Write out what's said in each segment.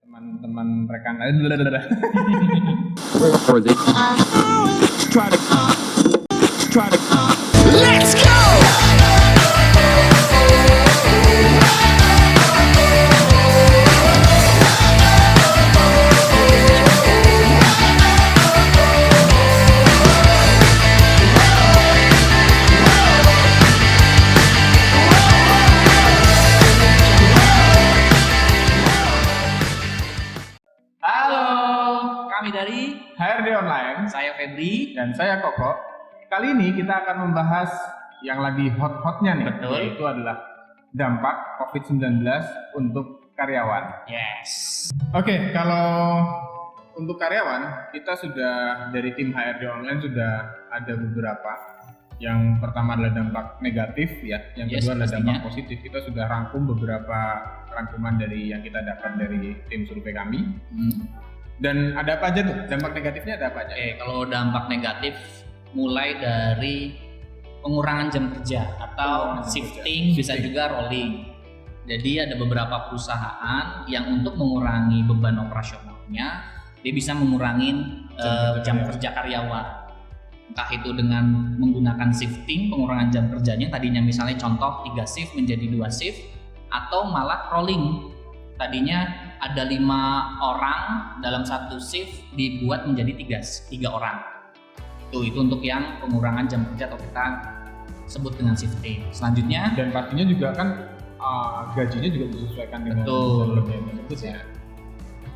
teman-teman rekan Let's go! Halo, kami dari HRD Online saya Febri. dan saya Koko. Kali ini kita akan membahas yang lagi hot-hotnya nih, Betul. yaitu adalah dampak COVID-19 untuk karyawan. Yes. Oke, kalau untuk karyawan, kita sudah dari tim HRD Online sudah ada beberapa. Yang pertama adalah dampak negatif ya, yang Yes, kedua adalah pastinya. dampak positif. Kita sudah rangkum beberapa rangkuman dari yang kita dapat dari tim survei kami. Dan ada apa aja tuh? Dampak negatifnya ada apa aja? Kalau dampak negatif mulai dari pengurangan jam kerja atau Pengurangan jam shifting, kerja. bisa juga rolling. Jadi ada beberapa perusahaan yang untuk mengurangi beban operasionalnya, dia bisa mengurangi jam kerja karyawan. Entah itu dengan menggunakan shifting, pengurangan jam kerjanya, tadinya misalnya contoh 3 shift menjadi 2 shift, atau malah rolling. Tadinya ada 5 orang dalam satu shift dibuat menjadi 3 orang. Itu untuk yang pengurangan jam kerja atau kita sebut dengan shifting. Selanjutnya, Dan pastinya juga kan gajinya juga disesuaikan dengan Betul. jam kerja tersebut ya.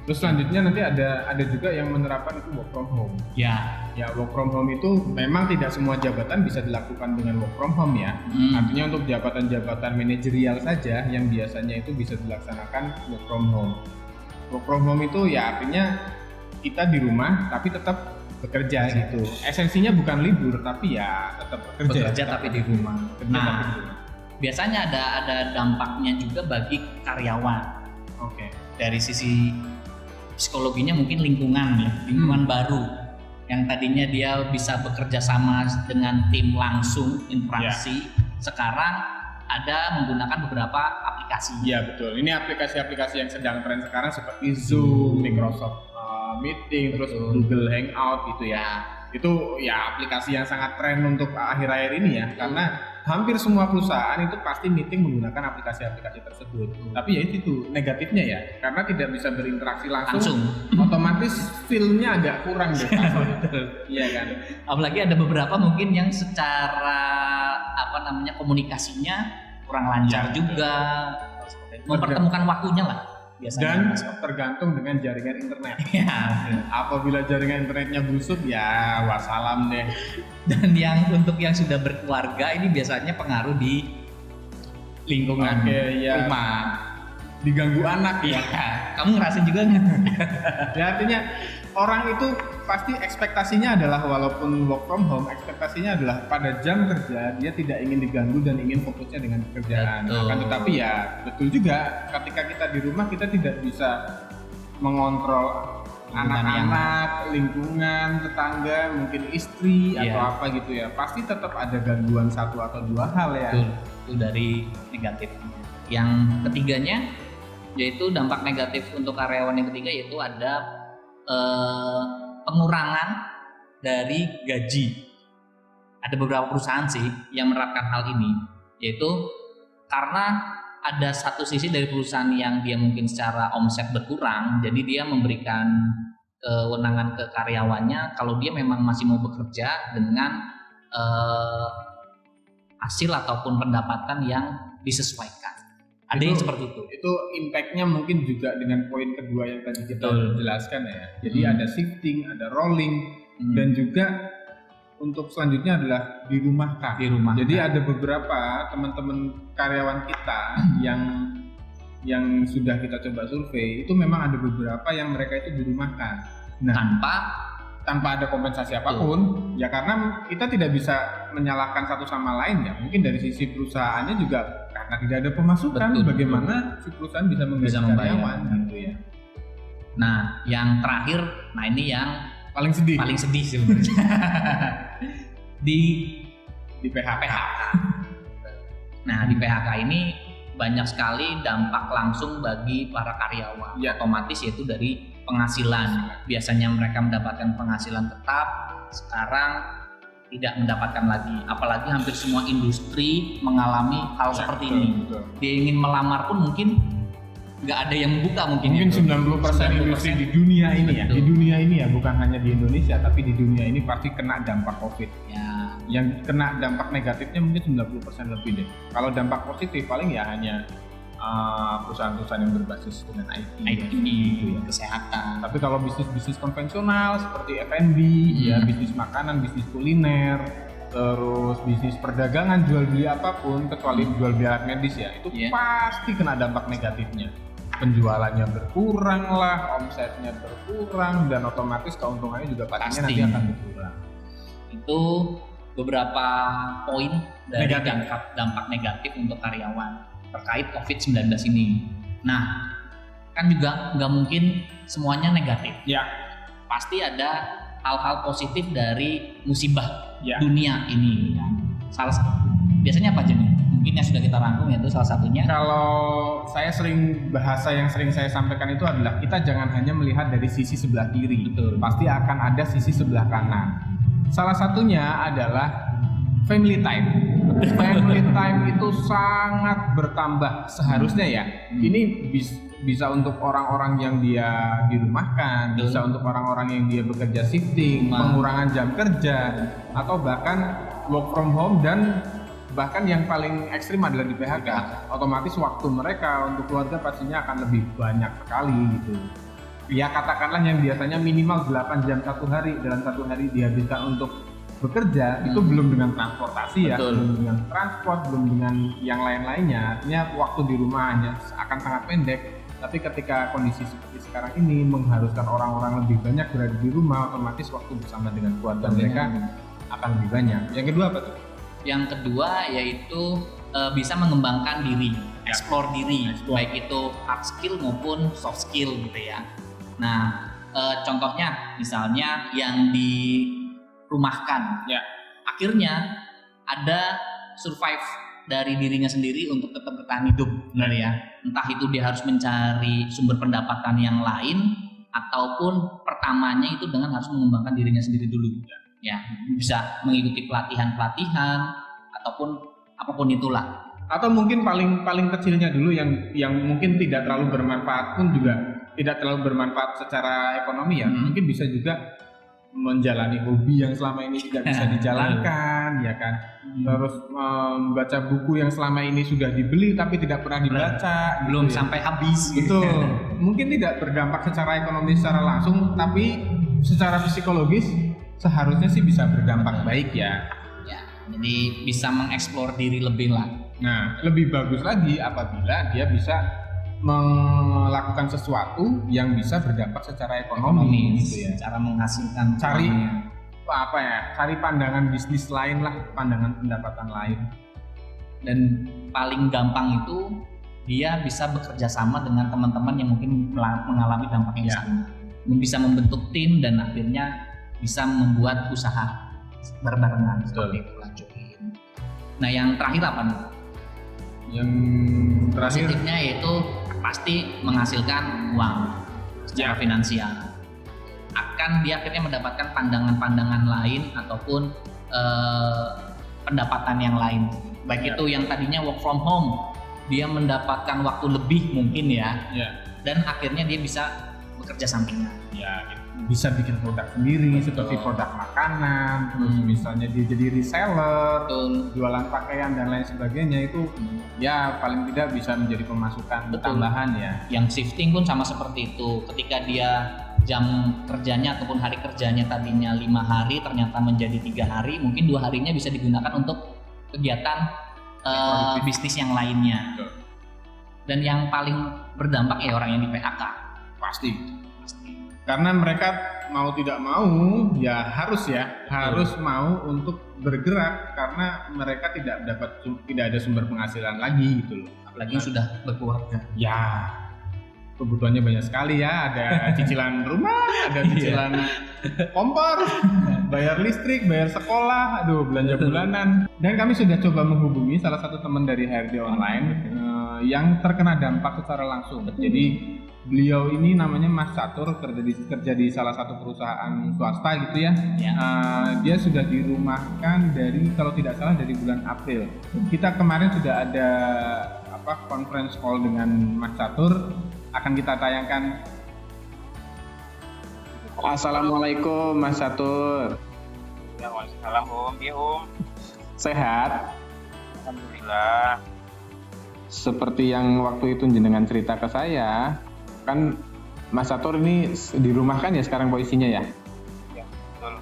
Terus selanjutnya nanti ada juga yang menerapkan itu work from home. ya, Ya, work from home itu memang tidak semua jabatan bisa dilakukan dengan work from home ya. Artinya untuk jabatan-jabatan manajerial saja yang biasanya itu bisa dilaksanakan work from home. Work from home itu ya artinya kita di rumah tapi tetap bekerja gitu. Esensinya bukan libur tapi ya tetap bekerja tapi di rumah. Bekerja Nah, tapi di rumah. biasanya ada dampaknya juga bagi karyawan. Oke. Dari sisi psikologinya mungkin lingkungan baru yang tadinya dia bisa bekerja sama dengan tim langsung interaksi, sekarang ada menggunakan beberapa aplikasi. Iya betul. Ini aplikasi-aplikasi yang sedang tren sekarang seperti Zoom, Microsoft Meeting, terus Google Hangout gitu ya. Itu ya aplikasi yang sangat tren untuk akhir-akhir ini ya, karena hampir semua perusahaan itu pasti meeting menggunakan aplikasi-aplikasi tersebut. Tapi ya itu negatifnya ya, karena tidak bisa berinteraksi langsung. Otomatis feel-nya agak kurang deh. Iya kan. Apalagi ada beberapa mungkin yang secara komunikasinya kurang lancar Ya, juga, mempertemukan waktunya lah biasanya. Dan tergantung dengan jaringan internet. Ya, Apabila jaringan internetnya busuk ya wassalam deh. dan untuk yang sudah berkeluarga ini biasanya pengaruh di lingkungan Oke, ya. rumah. Diganggu anak Iya, ya. kamu ngerasain juga nggak? Ya artinya orang itu pasti ekspektasinya adalah walaupun work from home, ekspektasinya adalah pada jam kerja dia tidak ingin diganggu dan ingin fokusnya dengan pekerjaan. Betul. Akan tetapi ya betul juga ketika kita di rumah kita tidak bisa mengontrol anak-anak, lingkungan, tetangga, mungkin istri Iya. atau apa gitu ya. Pasti tetap ada gangguan satu atau dua hal ya. Betul, itu dari negatif. Yang ketiganya yaitu dampak negatif untuk karyawan yang ketiga yaitu ada pengurangan dari gaji. Ada beberapa perusahaan sih yang menerapkan hal ini, yaitu karena ada satu sisi dari perusahaan yang dia mungkin secara omset berkurang, jadi dia memberikan kewenangan ke karyawannya kalau dia memang masih mau bekerja dengan hasil ataupun pendapatan yang disesuaikan. Ada yang seperti itu. Itu impact-nya mungkin juga dengan poin kedua yang tadi kita Betul. jelaskan ya. Jadi ada shifting, ada rolling, dan juga untuk selanjutnya adalah dirumahkan. Jadi ada beberapa teman-teman karyawan kita yang sudah kita coba survei, itu memang ada beberapa yang mereka itu dirumahkan. Nah, tanpa ada kompensasi apapun, ya karena kita tidak bisa menyalahkan satu sama lain ya. Mungkin dari sisi perusahaannya juga karena tidak ada pemasukan, bagaimana si perusahaan bisa menggaji karyawan gitu ya. Nah, yang terakhir, ini yang Paling sedih sebenarnya. di di PHK. Nah, di PHK ini banyak sekali dampak langsung bagi para karyawan. Ya. Otomatis yaitu dari penghasilan. Biasanya mereka mendapatkan penghasilan tetap, sekarang tidak mendapatkan lagi. Apalagi hampir semua industri mengalami hal seperti ini. Betul. Dia ingin melamar pun mungkin nggak ada yang buka mungkin. Mungkin 90% industri di dunia ini ya. Betul. Di dunia ini ya, bukan hanya di Indonesia, tapi di dunia ini pasti kena dampak COVID. Ya, Yang kena dampak negatifnya mungkin 90% lebih deh. Kalau dampak positif paling ya hanya perusahaan-perusahaan yang berbasis dengan IT, IT, gitu ya. kesehatan. Tapi kalau bisnis-bisnis konvensional seperti F&B, ya bisnis makanan, bisnis kuliner, terus bisnis perdagangan, jual beli apapun kecuali jual beli alat medis ya, itu Iya. pasti kena dampak negatifnya. Penjualannya berkurang lah, omsetnya berkurang, dan otomatis keuntungannya juga pastinya Pasti. nanti akan berkurang. Itu beberapa poin dari Negatif. dampak negatif untuk karyawan terkait COVID-19 ini. Nah, kan juga nggak mungkin semuanya negatif. Ya, Pasti ada hal-hal positif dari musibah ya. dunia ini. Biasanya apa aja nih? Mungkin yang sudah kita rangkum yaitu salah satunya. Kalau bahasa yang sering saya sampaikan itu adalah kita jangan hanya melihat dari sisi sebelah kiri. Betul. Pasti akan ada sisi sebelah kanan. Salah satunya adalah family time. Family time itu sangat bertambah seharusnya ya. Ini bisa untuk orang-orang yang dia dirumahkan, Betul. bisa untuk orang-orang yang dia bekerja shifting, pengurangan jam kerja, atau bahkan work from home, dan bahkan yang paling ekstrim adalah di PHK. Otomatis waktu mereka untuk keluarga pastinya akan lebih banyak sekali gitu. Ya katakanlah yang biasanya minimal 8 jam satu hari, dalam satu hari dihabiskan untuk bekerja, itu belum dengan transportasi ya, Betul. belum dengan transport, belum dengan yang lain-lainnya. Artinya waktu di rumah hanya akan sangat pendek. Tapi ketika kondisi seperti sekarang ini mengharuskan orang-orang lebih banyak berada di rumah, otomatis waktu bersama dengan keluarga mereka akan lebih banyak. Yang kedua apa tuh? Yang kedua yaitu bisa mengembangkan diri, explore diri, Explore. baik itu hard skill maupun soft skill gitu ya. Nah, contohnya misalnya yang dirumahkan, Ya. akhirnya ada survive dari dirinya sendiri untuk tetap bertahan hidup, benar ya. Entah itu dia harus mencari sumber pendapatan yang lain, ataupun pertamanya itu dengan harus mengembangkan dirinya sendiri dulu. Ya, bisa mengikuti pelatihan-pelatihan ataupun apapun itulah. Atau mungkin paling kecilnya dulu yang mungkin tidak terlalu bermanfaat pun juga tidak terlalu bermanfaat secara ekonomi ya. Mungkin bisa juga menjalani hobi yang selama ini tidak bisa dijalankan, ya kan. Terus membaca buku yang selama ini sudah dibeli tapi tidak pernah dibaca, Belum gitu ya. sampai habis. Betul. Mungkin tidak berdampak secara ekonomi secara langsung, tapi secara psikologis seharusnya sih bisa berdampak baik ya. Ya, jadi bisa mengeksplor diri lebih lah. Nah, lebih bagus lagi apabila dia bisa melakukan sesuatu yang bisa berdampak secara ekonomi gitu ya. Cara menghasilkan Cari uangnya. cari pandangan bisnis lain lah, pandangan pendapatan lain. Dan paling gampang itu dia bisa bekerja sama dengan teman-teman yang mungkin mengalami dampak yang Ya. sama. Bisa membentuk tim dan akhirnya bisa membuat usaha berbarengan seperti itu lanjutin. Nah, yang terakhir apa nih? Yang terakhir Positifnya yaitu pasti menghasilkan uang secara finansial. Akan dia akhirnya mendapatkan pandangan-pandangan lain ataupun pendapatan yang lain. Baik itu yang tadinya work from home, dia mendapatkan waktu lebih mungkin ya. Dan akhirnya dia bisa bekerja sampingan. ya gitu. Bisa bikin produk sendiri seperti produk makanan, terus misalnya dia jadi reseller, Betul. jualan pakaian dan lain sebagainya, itu ya paling tidak bisa menjadi pemasukan Betul. tambahan ya. Yang shifting pun sama seperti itu. Ketika dia jam kerjanya ataupun hari kerjanya tadinya 5 hari ternyata menjadi 3 hari, mungkin 2 harinya bisa digunakan untuk kegiatan bisnis yang lainnya. Betul. Dan yang paling berdampak ya orang yang di PHK. Pasti. Karena mereka mau tidak mau ya harus mau untuk bergerak karena mereka tidak ada sumber penghasilan lagi gitu loh. Apalagi yang sudah berkeluarga. Ya, kebutuhannya banyak sekali ya, ada cicilan rumah, ada cicilan kompor, bayar listrik, bayar sekolah, aduh belanja bulanan. Dan kami sudah coba menghubungi salah satu teman dari HRD Online yang terkena dampak secara langsung. Jadi beliau ini namanya Mas Catur, kerja di salah satu perusahaan swasta gitu ya. Dia sudah dirumahkan dari, kalau tidak salah, dari bulan April. Kita kemarin sudah ada conference call dengan Mas Catur, akan kita tayangkan. Assalamualaikum Mas Catur. Waalaikumsalam Om. Iya Om. Sehat? Alhamdulillah. Seperti yang waktu itu jenengan cerita ke saya, kan Mas Catur ini dirumahkan ya sekarang posisinya ya? Ya, betul.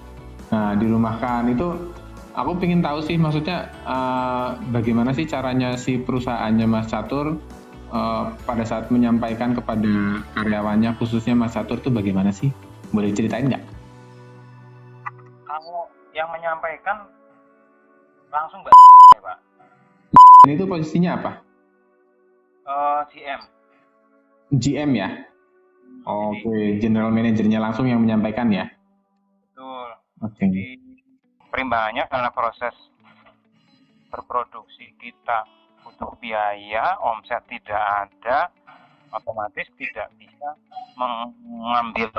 Nah, dirumahkan itu aku pengen tahu sih, maksudnya bagaimana sih caranya si perusahaannya Mas Catur pada saat menyampaikan kepada karyawannya, khususnya Mas Catur tuh bagaimana sih? Boleh ceritain nggak? Kalau yang menyampaikan langsung Mbak ya Pak? Ini tuh posisinya apa? GM. GM ya? Oke, General Manajernya langsung yang menyampaikan ya? Betul. Oke. Jadi perimbangannya karena proses berproduksi kita butuh biaya, omset tidak ada, otomatis tidak bisa mengambil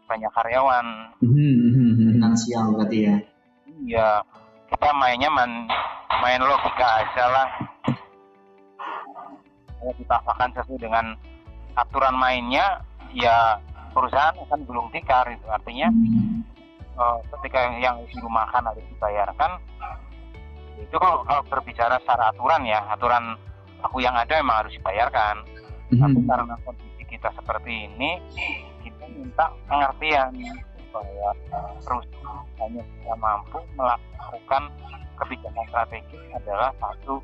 banyak karyawan. Finansial berarti ya? Iya, kita mainnya main logika aja lah. Kalau kita akan sesuai dengan aturan mainnya, ya perusahaan akan gulung tikar itu. Artinya ketika yang dirumahkan harus dibayarkan, itu kalau berbicara secara aturan ya, aturan aku yang ada memang harus dibayarkan. Tapi karena kondisi kita seperti ini, kita minta pengertian bahwa perusahaan hanya bisa mampu melakukan kebijakan strategis adalah satu,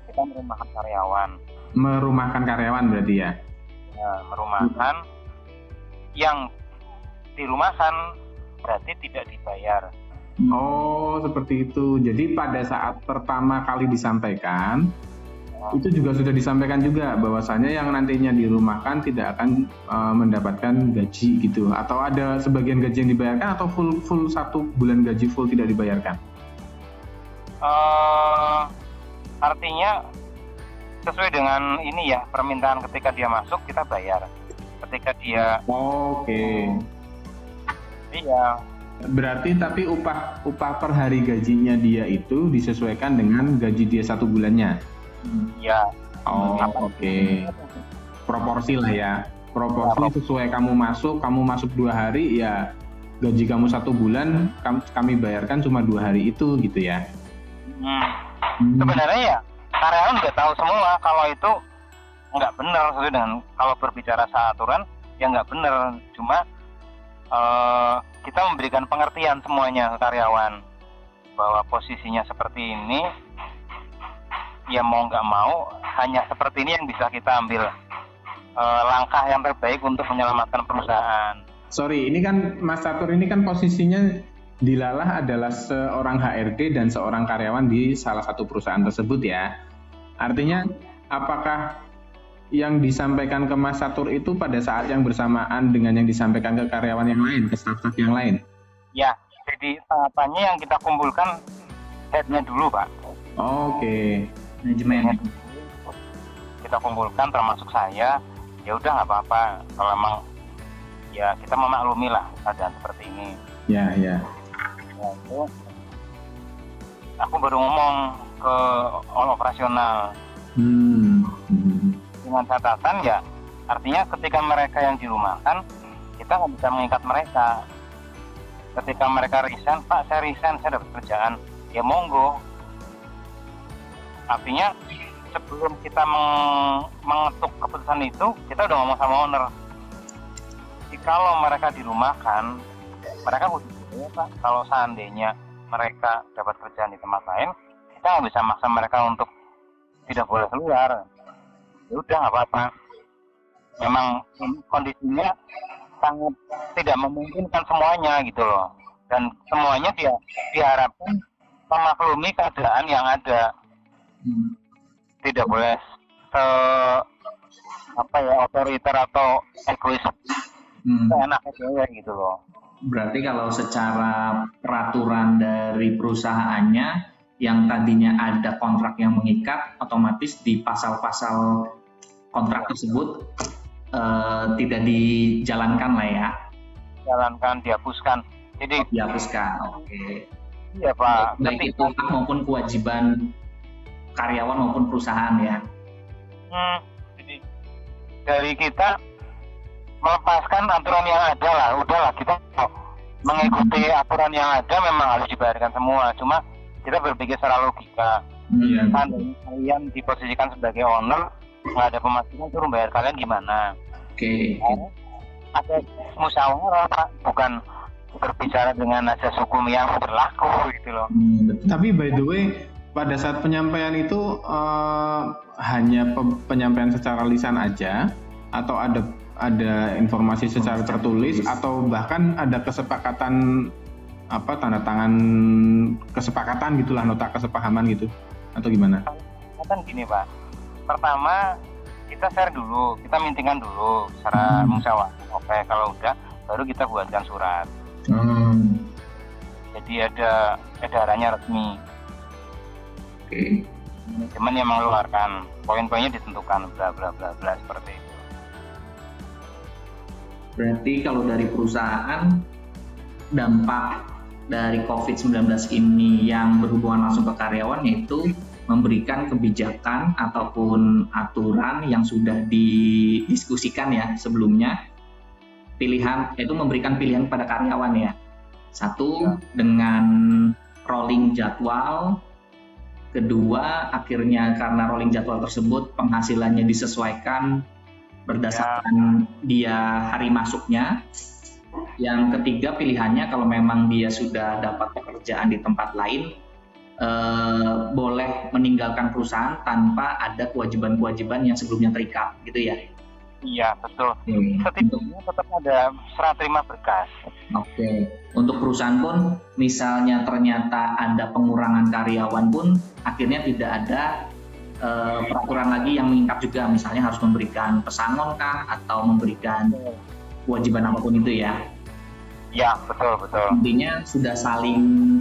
kita merumahkan karyawan. Merumahkan karyawan berarti ya? Nah, merumahkan, yang dirumahkan berarti tidak dibayar. Oh, seperti itu. Jadi pada saat pertama kali disampaikan, itu juga sudah disampaikan juga bahwasannya yang nantinya dirumahkan tidak akan mendapatkan gaji gitu, atau ada sebagian gaji yang dibayarkan, atau full 1 bulan gaji full tidak dibayarkan? Artinya sesuai dengan ini ya, permintaan ketika dia masuk kita bayar. Ketika dia Iya. Berarti tapi upah per hari gajinya dia itu disesuaikan dengan gaji dia 1 bulannya? Iya. Oke. Proporsi lah ya. Proporsi sesuai kamu masuk 2 hari ya, gaji kamu 1 bulan kami bayarkan cuma 2 hari itu gitu ya? Sebenarnya ya karyawan nggak tahu semua kalau itu nggak benar sesuai dengan, kalau berbicara soal aturan ya nggak benar. Cuma kita memberikan pengertian semuanya ke karyawan bahwa posisinya seperti ini, ya mau nggak mau hanya seperti ini yang bisa kita ambil langkah yang terbaik untuk menyelamatkan perusahaan. Sorry, ini kan Mas Catur ini kan posisinya dilalah adalah seorang HRD dan seorang karyawan di salah satu perusahaan tersebut ya. Artinya apakah yang disampaikan ke Mas Catur itu pada saat yang bersamaan dengan yang disampaikan ke karyawan yang lain, ke staf-staf yang lain? Ya, jadi tahapannya yang kita kumpulkan headnya dulu Pak. Oke. Manajemen. Kita kumpulkan termasuk saya. Ya udah nggak apa-apa, kalau emang ya kita memaklumi lah keadaan seperti ini. Ya. Ya, itu aku baru ngomong ke operasional. Dengan catatan ya, artinya ketika mereka yang dirumahkan, kita nggak bisa mengikat mereka. Ketika mereka resign, Pak saya resign, saya dapat kerjaan, ya monggo. Artinya sebelum kita mengetuk keputusan itu, kita udah ngomong sama owner. Jadi kalau mereka dirumahkan, mereka butuh ya Pak. Kalau seandainya mereka dapat kerjaan di tempat lain, kita nggak bisa maksa mereka untuk tidak boleh keluar. Ya udah nggak apa-apa. Memang kondisinya sangat tidak memungkinkan semuanya gitu loh. Dan semuanya diharapkan memaklumi keadaan yang ada. Tidak boleh otoriter atau egois seenaknya gitu loh. Berarti kalau secara peraturan dari perusahaannya yang tadinya ada kontrak yang mengikat, otomatis di pasal-pasal kontrak tersebut tidak dijalankan lah ya. Jalankan, dihapuskan. Jadi Dihapuskan. Oke. iya Pak. Baik itu hak maupun kewajiban karyawan maupun perusahaan ya. Jadi dari kita melepaskan aturan yang ada lah, udahlah kita mengikuti aturan yang ada memang harus dibayarkan semua. Cuma kita berpikir secara logika. Iya. Kalian diposisikan sebagai owner, nggak ada pemasukan, suruh bayar kalian gimana? Oke. Ada musyawarah Pak, bukan berbicara dengan asas hukum yang berlaku gitu loh. Tapi by the way, pada saat penyampaian itu hanya penyampaian secara lisan aja, atau ada informasi secara tertulis, atau bahkan ada kesepakatan tanda tangan kesepakatan gitulah, nota kesepahaman gitu, atau gimana? Kan gini Pak, pertama kita share dulu, kita mintingkan dulu secara musyawarah. Oke, kalau udah baru kita buatkan surat. Jadi ada edarannya resmi. Oke. Manajemen yang mengeluarkan, poin-poinnya ditentukan, bla bla bla bla seperti itu. Berarti kalau dari perusahaan, dampak dari COVID-19 ini yang berhubungan langsung ke karyawan yaitu memberikan kebijakan ataupun aturan yang sudah didiskusikan ya sebelumnya, pilihan yaitu memberikan pilihan pada karyawan ya. Satu, dengan rolling jadwal. Kedua, akhirnya karena rolling jadwal tersebut penghasilannya disesuaikan berdasarkan dia hari masuknya. Yang ketiga, pilihannya kalau memang dia sudah dapat pekerjaan di tempat lain, boleh meninggalkan perusahaan tanpa ada kewajiban-kewajiban yang sebelumnya terikat gitu ya. Iya betul. Setidaknya tetap ada serah terima berkas. Oke. Untuk perusahaan pun, misalnya ternyata ada pengurangan karyawan pun, akhirnya tidak ada peraturan lagi yang mengikat juga. Misalnya harus memberikan pesangon kah atau memberikan kewajiban apapun itu ya. Ya betul. Intinya sudah saling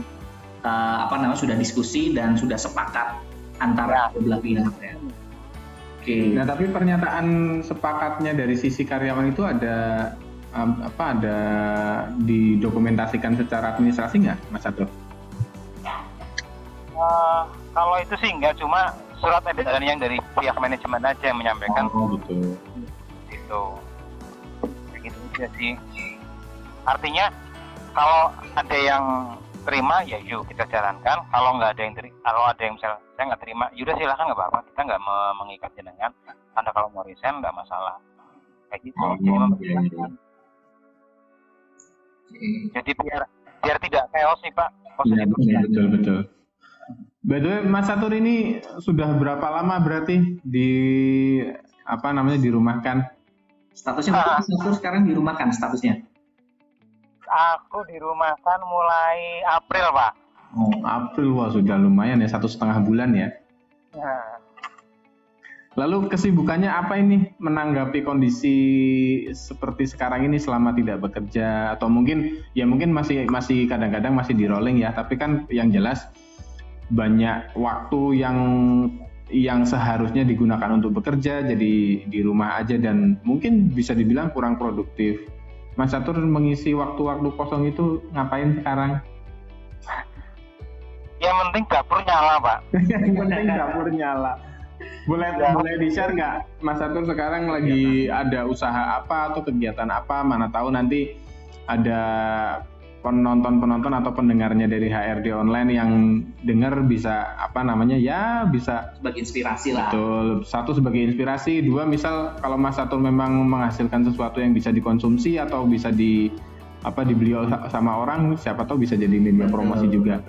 sudah diskusi dan sudah sepakat antara kedua belah pihak ya. Oke. Nah, tapi pernyataan sepakatnya dari sisi karyawan itu ada didokumentasikan secara administrasi nggak, Mas Adolf? Kalau itu sih nggak, cuma surat edaran yang dari pihak manajemen aja yang menyampaikan. Oh, betul. Gitu. Begitu aja sih. Artinya kalau ada yang terima ya yuk kita jalankan. Kalau nggak ada yang kalau ada yang misalnya saya nggak terima, yaudah silakan, nggak apa-apa. Kita nggak mengikat jenengan. Anda kalau mau resign nggak masalah. Kayak gitu. Jadi biar tidak chaos nih Pak. Iya, betul. By the way, Mas Satur ini sudah berapa lama berarti dirumahkan? Statusnya Satur sekarang dirumahkan statusnya? Aku dirumahkan mulai April Pak. Oh, April, wah sudah lumayan ya, 1,5 bulan ya. Nah. Lalu kesibukannya apa ini menanggapi kondisi seperti sekarang ini selama tidak bekerja, atau mungkin masih kadang-kadang masih di rolling ya, tapi kan yang jelas banyak waktu yang seharusnya digunakan untuk bekerja jadi di rumah aja dan mungkin bisa dibilang kurang produktif. Mas Satur mengisi waktu-waktu kosong itu ngapain sekarang? Yang penting dapur nyala Pak. Yang penting dapur nyala. Boleh di-share nggak, Mas Satur sekarang lagi ada usaha apa atau kegiatan apa? Mana tahu nanti ada penonton atau pendengarnya dari HRD Online yang dengar bisa bisa sebagai inspirasi lah. Betul. Satu sebagai inspirasi, dua misal kalau Mas Satur memang menghasilkan sesuatu yang bisa dikonsumsi atau bisa dibeli sama orang, siapa tahu bisa jadi media promosi juga.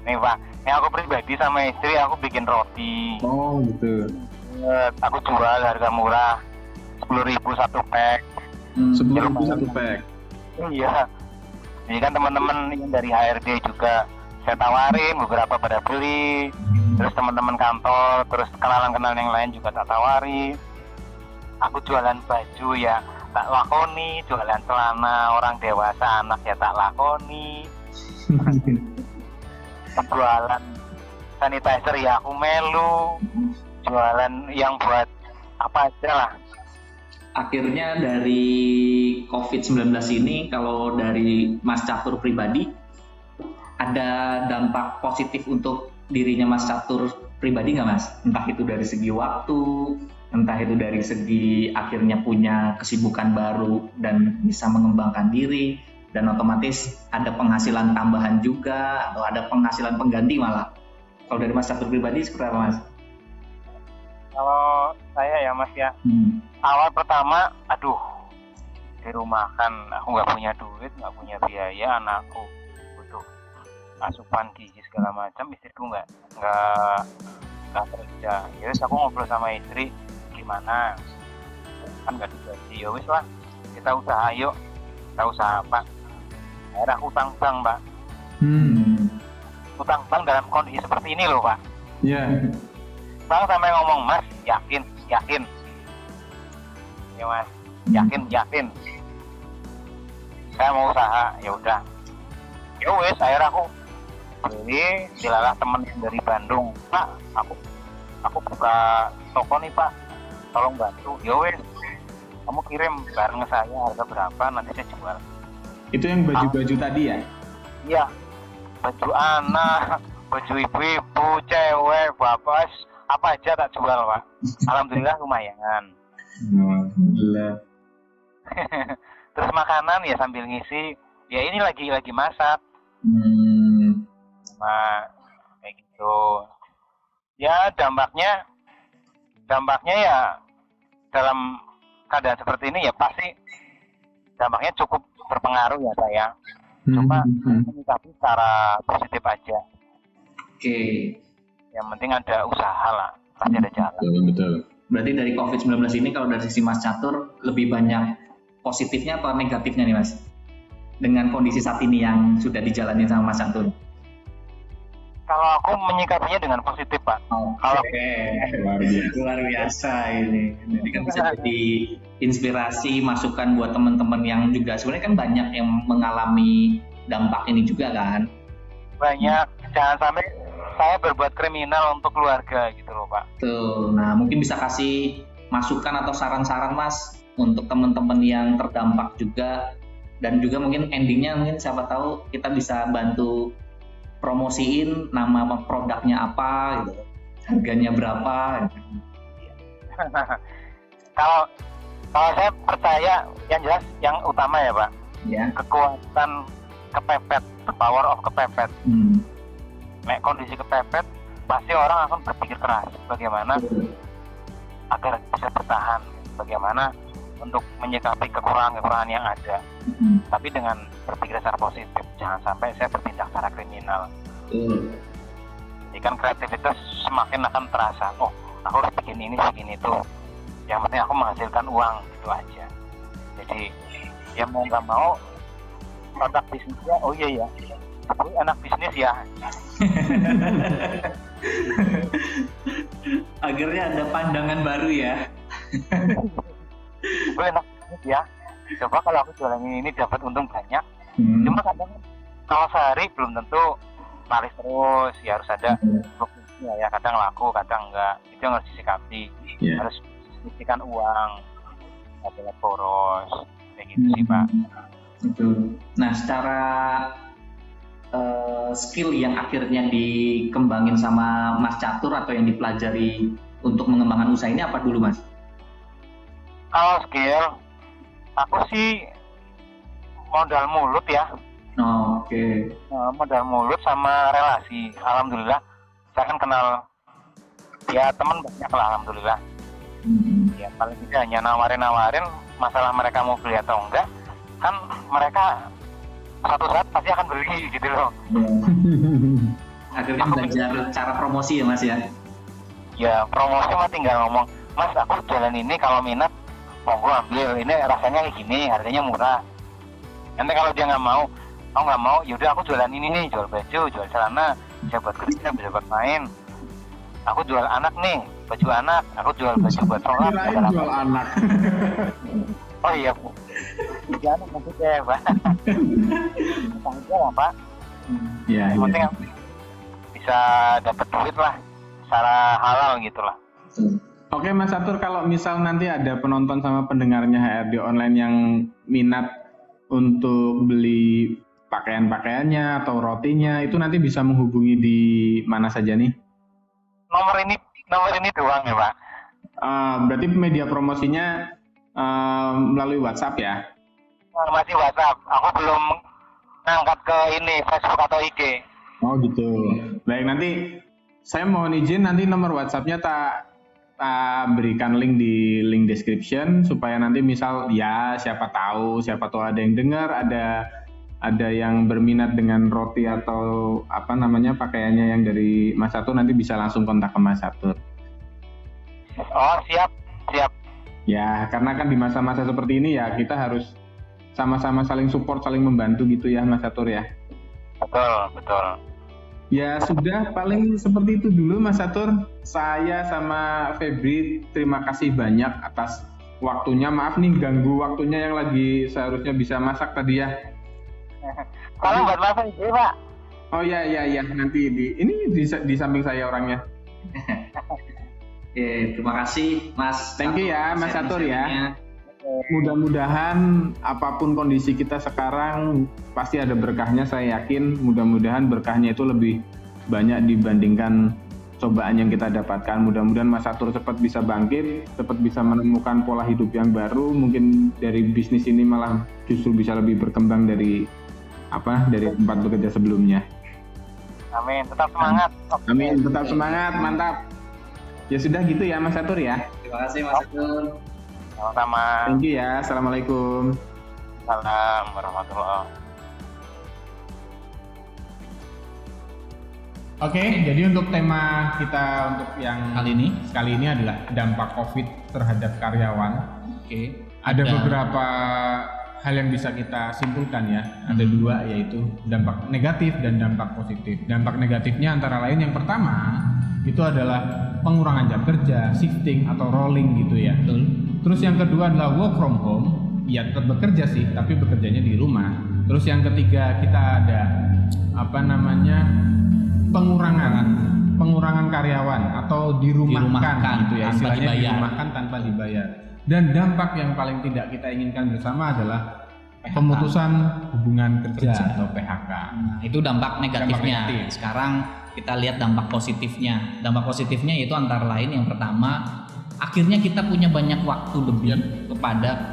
Nih Pak, yang aku pribadi sama istri aku bikin roti. Oh gitu. Aku jual harga murah, 10.000 satu pack. 10.000 satu pack. Iya. Ini kan teman-teman yang dari HRD juga saya tawarin, beberapa pada beli. Terus teman-teman kantor, terus kenalan-kenalan yang lain juga tak tawari. Aku jualan baju ya tak lakoni, jualan celana orang dewasa anak ya tak lakoni. jualan sanitizer ya aku melu, jualan yang buat apa aja lah. Akhirnya dari COVID-19 ini, kalau dari Mas Catur pribadi, ada dampak positif untuk dirinya Mas Catur pribadi nggak Mas? Entah itu dari segi waktu, entah itu dari segi akhirnya punya kesibukan baru dan bisa mengembangkan diri, dan otomatis ada penghasilan tambahan juga, atau ada penghasilan pengganti malah. Kalau dari Mas Catur pribadi seperti apa Mas? Kalau saya ya Mas ya, awal pertama, aduh, di rumah kan aku nggak punya duit, nggak punya biaya, anakku butuh asupan gizi segala macam, istriku nggak kerja. Ya wis aku ngobrol sama istri, gimana? Kan nggak digaji, ya wis lah, kita usaha yuk, kita usaha apa? Akhirnya aku utang bank, Pak. Utang bank dalam kondisi seperti ini loh, Pak. Iya. Bang sampai ngomong, Mas, yakin. Ya Mas, yakin. Saya mau usaha, ya udah. Ya wes, akhirnya aku beli, dilalah temen yang dari Bandung. Pak, aku buka toko nih Pak, tolong bantu. Ya wes, kamu kirim barang saya harga berapa, nanti saya jual. Itu yang baju-baju tadi ya? Iya, baju anak, baju ibu-ibu, cewek, bapak, apa aja tak jual Pak. Alhamdulillah lumayan. Alhamdulillah. Terus makanan ya sambil ngisi, ya ini lagi masak. Nah, kayak gitu. Ya dampaknya ya dalam keadaan seperti ini ya pasti dampaknya cukup berpengaruh ya saya. Cuma menyikapi secara positif aja. Oke. Yang penting ada usaha lah, pasti ada jalan. Betul. Berarti dari COVID-19 ini kalau dari sisi Mas Catur lebih banyak positifnya atau negatifnya nih Mas? Dengan kondisi saat ini yang sudah dijalani sama Mas Catur. Kalau aku menyikapinya dengan positif Pak. Luar biasa ini. Jadi kan bisa jadi inspirasi, masukan buat teman-teman yang juga sebenarnya kan banyak yang mengalami dampak ini juga kan. Banyak, jangan sampai saya berbuat kriminal untuk keluarga gitu loh Pak. Tuh, nah mungkin bisa kasih masukan atau saran-saran Mas untuk teman-teman yang terdampak juga, dan juga mungkin endingnya mungkin siapa tahu kita bisa bantu promosiin nama produknya apa gitu, harganya berapa gitu. Kalau saya percaya yang jelas yang utama ya Pak, Ya. kekuatan kepepet, the power of kepepet. Nek kondisi kepepet, pasti orang akan berpikir keras bagaimana agar bisa bertahan, bagaimana untuk menyikapi kekurangan-kekurangan yang ada. Tapi dengan berpikir secara positif, jangan sampai saya bertindak secara kriminal. Jadi kan kreativitas semakin akan terasa, oh aku harus bikin ini, bikin itu. Yang penting aku menghasilkan uang, gitu aja. Jadi ya mau nggak mau, produk bisnisnya, oh iya ya, aku anak bisnis ya. Akhirnya ada pandangan baru ya. Gue enak bisnis ya. Coba kalau aku jualan ini dapat untung banyak. Cuma kadang kalau sehari belum tentu laris terus. Ya harus ada fluktuasinya ya. Kadang laku, kadang enggak. Itu yang harus disikapi. Harus sisihkan uang. Nggak boleh boros. Kayak gitu sih Pak. Betul. Nah, secara skill yang akhirnya dikembangin sama Mas Catur atau yang dipelajari untuk mengembangkan usaha ini apa dulu Mas? Kalau skill, aku sih modal mulut ya. Oke. Modal mulut sama relasi. Alhamdulillah, saya kan kenal ya teman banyak lah alhamdulillah. Ya paling tidak hanya nawarin masalah mereka mau beli atau enggak, kan mereka satu saat pasti akan beli gitu loh. Akhirnya belajar cara promosi ya Mas ya? Ya promosi mah tinggal ngomong, Mas aku jualan ini kalau minat monggo ambil, ini rasanya kayak gini, harganya murah. Nanti kalau dia nggak mau yaudah aku jualan ini nih, jual baju, jual celana, bisa buat kerja, bisa buat main. Aku jual anak nih, baju anak, aku jual baju buat sholat. Kirain jual anak. Oh iya Bu, jangan maksudnya Pak. Aja lah Pak. Ya, Yang penting bisa dapat duit lah secara halal gitu lah. Oke Mas Catur, kalau misal nanti ada penonton sama pendengarnya HRD Online yang minat untuk beli pakaian-pakaiannya atau rotinya, itu nanti bisa menghubungi di mana saja nih? Nomor ini doang ya Pak. Berarti media promosinya melalui WhatsApp ya? Masih WhatsApp, aku belum ngangkat ke ini Facebook atau IG. Oh gitu. Baik, nanti saya mohon izin nanti nomor WhatsApp-nya tak berikan link di link description supaya nanti misal ya siapa tahu ada yang dengar, ada yang berminat dengan roti atau apa namanya pakaiannya yang dari Mas Catur, nanti bisa langsung kontak ke Mas Catur. Oh siap. Ya, karena kan di masa-masa seperti ini ya kita harus sama-sama saling support, saling membantu gitu ya Mas Catur ya. Betul. Ya sudah, paling seperti itu dulu Mas Catur. Saya sama Febri terima kasih banyak atas waktunya. Maaf nih ganggu waktunya yang lagi seharusnya bisa masak tadi ya. Kalau buat masak IG Pak. Oh ya, nanti di samping saya orangnya. Oke, terima kasih Mas. Thank you ya Mas Catur ya. sharing-sharingnya. Mudah-mudahan apapun kondisi kita sekarang pasti ada berkahnya, saya yakin. Mudah-mudahan berkahnya itu lebih banyak dibandingkan cobaan yang kita dapatkan. Mudah-mudahan Mas Catur cepat bisa bangkit, cepat bisa menemukan pola hidup yang baru. Mungkin dari bisnis ini malah justru bisa lebih berkembang dari tempat bekerja sebelumnya. Amin, tetap semangat. Amin, tetap semangat, mantap. Ya sudah gitu ya Mas Catur ya. Terima kasih Mas Catur. Sama-sama. Thank you ya. Assalamualaikum. Salam warahmatullahi. Oke, jadi untuk tema kita untuk yang kali ini adalah dampak COVID terhadap karyawan. Oke. Ada beberapa hal yang bisa kita simpulkan ya. Ada dua, yaitu dampak negatif dan dampak positif. Dampak negatifnya antara lain yang pertama itu adalah pengurangan jam kerja, shifting atau rolling gitu ya. Betul. Terus yang kedua adalah work from home. Ya tetap bekerja sih, tapi bekerjanya di rumah. Terus yang ketiga kita ada pengurangan karyawan atau dirumahkan gitu ya, istilahnya dirumahkan tanpa dibayar. Dan dampak yang paling tidak kita inginkan bersama adalah PHK. Pemutusan hubungan kerja atau PHK. Nah, itu dampak negatifnya. Sekarang kita lihat dampak positifnya. Dampak positifnya yaitu antara lain yang pertama, akhirnya kita punya banyak waktu lebih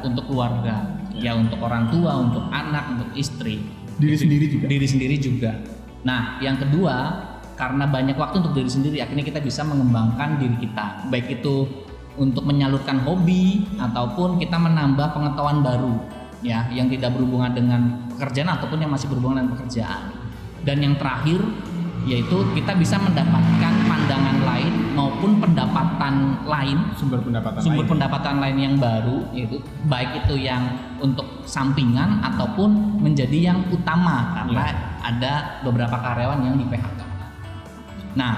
untuk keluarga, ya untuk orang tua, untuk anak, untuk istri, diri sendiri juga. Nah, yang kedua, karena banyak waktu untuk diri sendiri, akhirnya kita bisa mengembangkan diri kita, baik itu untuk menyalurkan hobi ataupun kita menambah pengetahuan baru, ya, yang tidak berhubungan dengan pekerjaan ataupun yang masih berhubungan dengan pekerjaan. Dan yang terakhir, yaitu kita bisa mendapatkan pandangan lain maupun pendapatan lain, sumber pendapatan lain yang baru, yaitu baik itu yang untuk sampingan ataupun menjadi yang utama karena ada beberapa karyawan yang di PHK. Nah,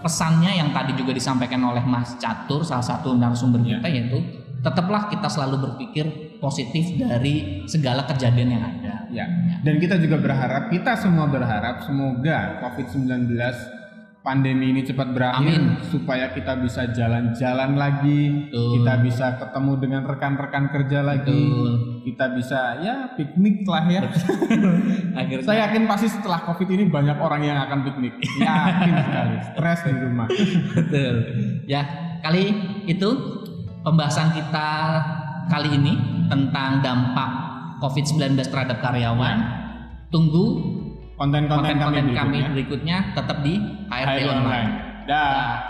pesannya yang tadi juga disampaikan oleh Mas Catur, salah satu narasumber kita, yaitu tetaplah kita selalu berpikir positif dari segala kejadian yang ada. Ya. Dan kita juga kita semua berharap semoga COVID-19 pandemi ini cepat berakhir. Amin. Supaya kita bisa jalan-jalan lagi, kita bisa ketemu dengan rekan-rekan kerja lagi, kita bisa piknik lah ya. Akhirnya. Saya yakin pasti setelah COVID ini banyak orang yang akan piknik. Yakin sekali. Stres di rumah. Betul. Ya, kali itu pembahasan kita kali ini tentang dampak COVID-19 terhadap karyawan. Tunggu konten-konten kami berikutnya tetap di HRD Online. Dah.